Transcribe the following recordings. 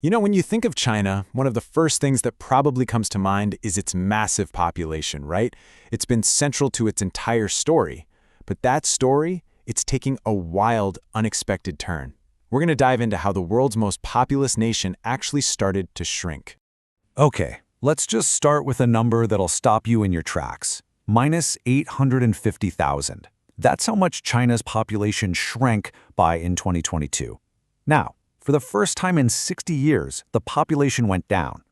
When you think of China, one of the first things that probably comes to mind is its massive population, right? It's been central to its entire story. But that story, it's taking a wild, unexpected turn. We're going to dive into how the world's most populous nation actually started to shrink. Okay, let's just start with a number that'll stop you in your tracks. Minus 850,000. That's how much China's population shrank by in 2022. Now, for the first time in 60 years, the population went down.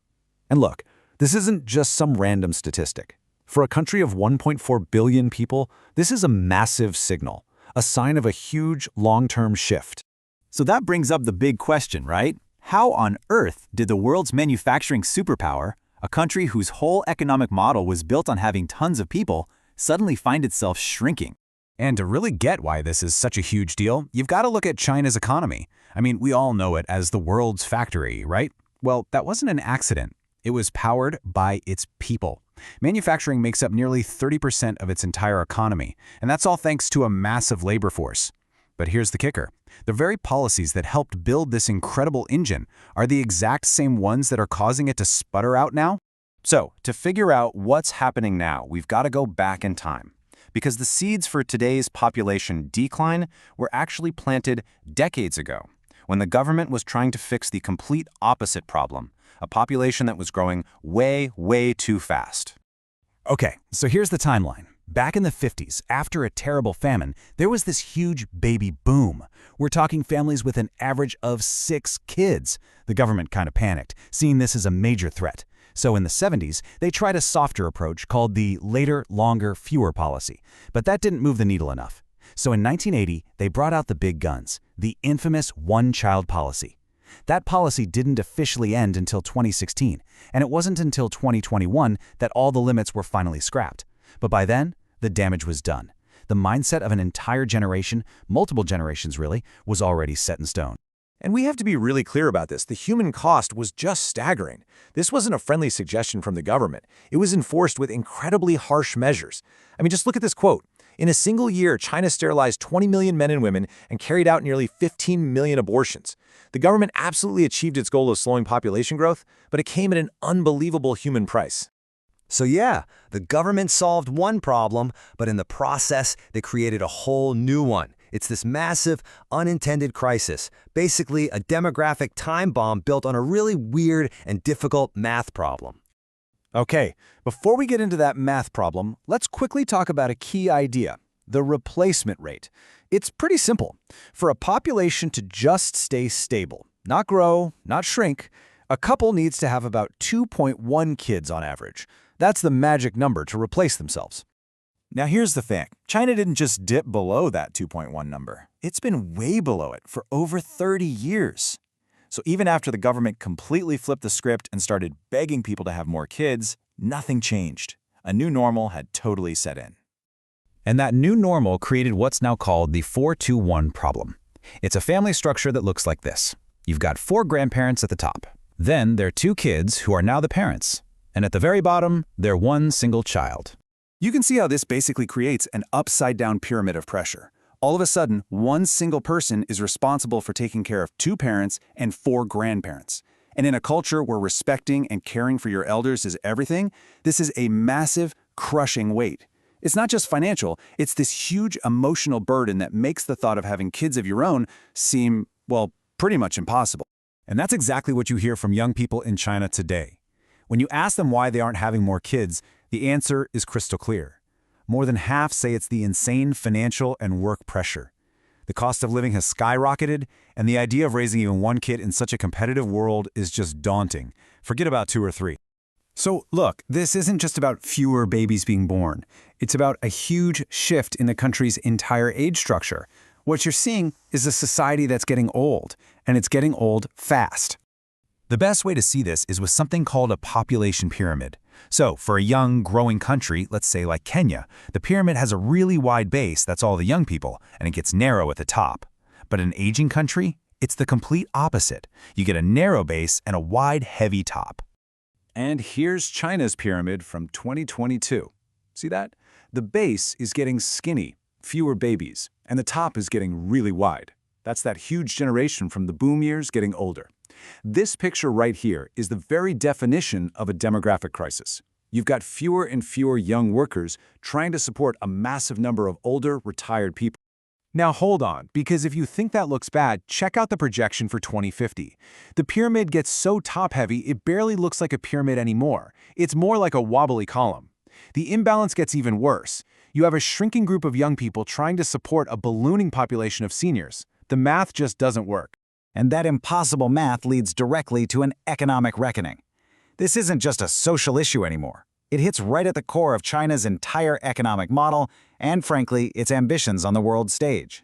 And look, this isn't just some random statistic. For a country of 1.4 billion people, this is a massive signal, a sign of a huge long-term shift. So that brings up the big question, right? How on earth did the world's manufacturing superpower, a country whose whole economic model was built on having tons of people, suddenly find itself shrinking? And to really get why this is such a huge deal, you've got to look at China's economy. I mean, we all know it as the world's factory, right? Well, that wasn't an accident. It was powered by its people. Manufacturing makes up nearly 30% of its entire economy, and that's all thanks to a massive labor force. But here's the kicker. The very policies that helped build this incredible engine are the exact same ones that are causing it to sputter out now. So, to figure out what's happening now, we've got to go back in time. Because the seeds for today's population decline were actually planted decades ago, when the government was trying to fix the complete opposite problem, a population that was growing way, way too fast. Okay, so here's the timeline. Back in the 50s, after a terrible famine, there was this huge baby boom. We're talking families with an average of 6 kids. The government kind of panicked, seeing this as a major threat. So in the 70s, they tried a softer approach called the later, longer, fewer policy. But that didn't move the needle enough. So in 1980, they brought out the big guns, the infamous one-child policy. That policy didn't officially end until 2016, and it wasn't until 2021 that all the limits were finally scrapped. But by then, the damage was done. The mindset of an entire generation, multiple generations really, was already set in stone. And we have to be really clear about this. The human cost was just staggering. This wasn't a friendly suggestion from the government. It was enforced with incredibly harsh measures. I mean, just look at this quote. In a single year, China sterilized 20 million men and women and carried out nearly 15 million abortions. The government absolutely achieved its goal of slowing population growth, but it came at an unbelievable human price. So yeah, the government solved one problem, but in the process, they created a whole new one. It's this massive, unintended crisis, basically a demographic time bomb built on a really weird and difficult math problem. Okay, before we get into that math problem, let's quickly talk about a key idea, the replacement rate. It's pretty simple. For a population to just stay stable, not grow, not shrink, a couple needs to have about 2.1 kids on average. That's the magic number to replace themselves. Now here's the thing. China didn't just dip below that 2.1 number. It's been way below it for over 30 years. So even after the government completely flipped the script and started begging people to have more kids, nothing changed. A new normal had totally set in. And that new normal created what's now called the 4-2-1 problem. It's a family structure that looks like this. You've got 4 grandparents at the top. Then there are 2 kids who are now the parents. And at the very bottom, they're one single child. You can see how this basically creates an upside-down pyramid of pressure. All of a sudden, one single person is responsible for taking care of 2 parents and 4 grandparents. And in a culture where respecting and caring for your elders is everything, this is a massive, crushing weight. It's not just financial, it's this huge emotional burden that makes the thought of having kids of your own seem, well, pretty much impossible. And that's exactly what you hear from young people in China today. When you ask them why they aren't having more kids, the answer is crystal clear. More than half say it's the insane financial and work pressure. The cost of living has skyrocketed, and the idea of raising even one kid in such a competitive world is just daunting. Forget about 2 or 3. So look, this isn't just about fewer babies being born. It's about a huge shift in the country's entire age structure. What you're seeing is a society that's getting old, and it's getting old fast. The best way to see this is with something called a population pyramid. So, for a young, growing country, let's say like Kenya, the pyramid has a really wide base, that's all the young people, and it gets narrow at the top. But in an aging country, it's the complete opposite. You get a narrow base and a wide, heavy top. And here's China's pyramid from 2022. See that? The base is getting skinny, fewer babies, and the top is getting really wide. That's that huge generation from the boom years getting older. This picture right here is the very definition of a demographic crisis. You've got fewer and fewer young workers trying to support a massive number of older, retired people. Now hold on, because if you think that looks bad, check out the projection for 2050. The pyramid gets so top-heavy it barely looks like a pyramid anymore. It's more like a wobbly column. The imbalance gets even worse. You have a shrinking group of young people trying to support a ballooning population of seniors. The math just doesn't work. And that impossible math leads directly to an economic reckoning. This isn't just a social issue anymore. It hits right at the core of China's entire economic model and, frankly, its ambitions on the world stage.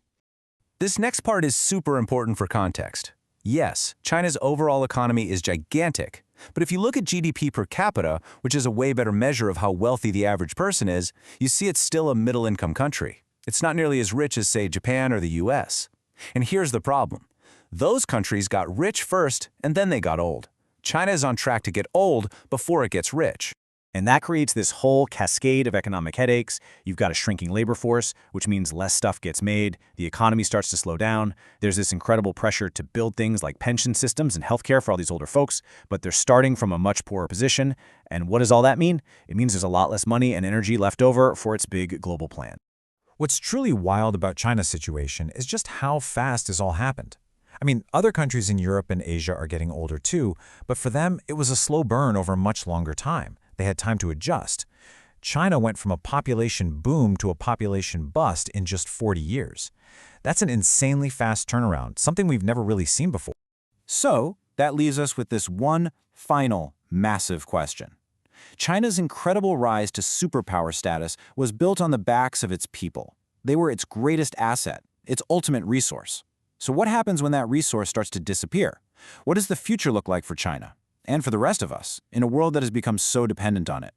This next part is super important for context. Yes, China's overall economy is gigantic, but if you look at GDP per capita, which is a way better measure of how wealthy the average person is, you see it's still a middle-income country. It's not nearly as rich as, say, Japan or the US. And here's the problem. Those countries got rich first, and then they got old. China is on track to get old before it gets rich. And that creates this whole cascade of economic headaches. You've got a shrinking labor force, which means less stuff gets made. The economy starts to slow down. There's this incredible pressure to build things like pension systems and healthcare for all these older folks, but they're starting from a much poorer position. And what does all that mean? It means there's a lot less money and energy left over for its big global plan. What's truly wild about China's situation is just how fast this all happened. I mean, other countries in Europe and Asia are getting older too, but for them, it was a slow burn over a much longer time. They had time to adjust. China went from a population boom to a population bust in just 40 years. That's an insanely fast turnaround, something we've never really seen before. So, that leaves us with this one final massive question. China's incredible rise to superpower status was built on the backs of its people. They were its greatest asset, its ultimate resource. So what happens when that resource starts to disappear? What does the future look like for China? And for the rest of us, in a world that has become so dependent on it?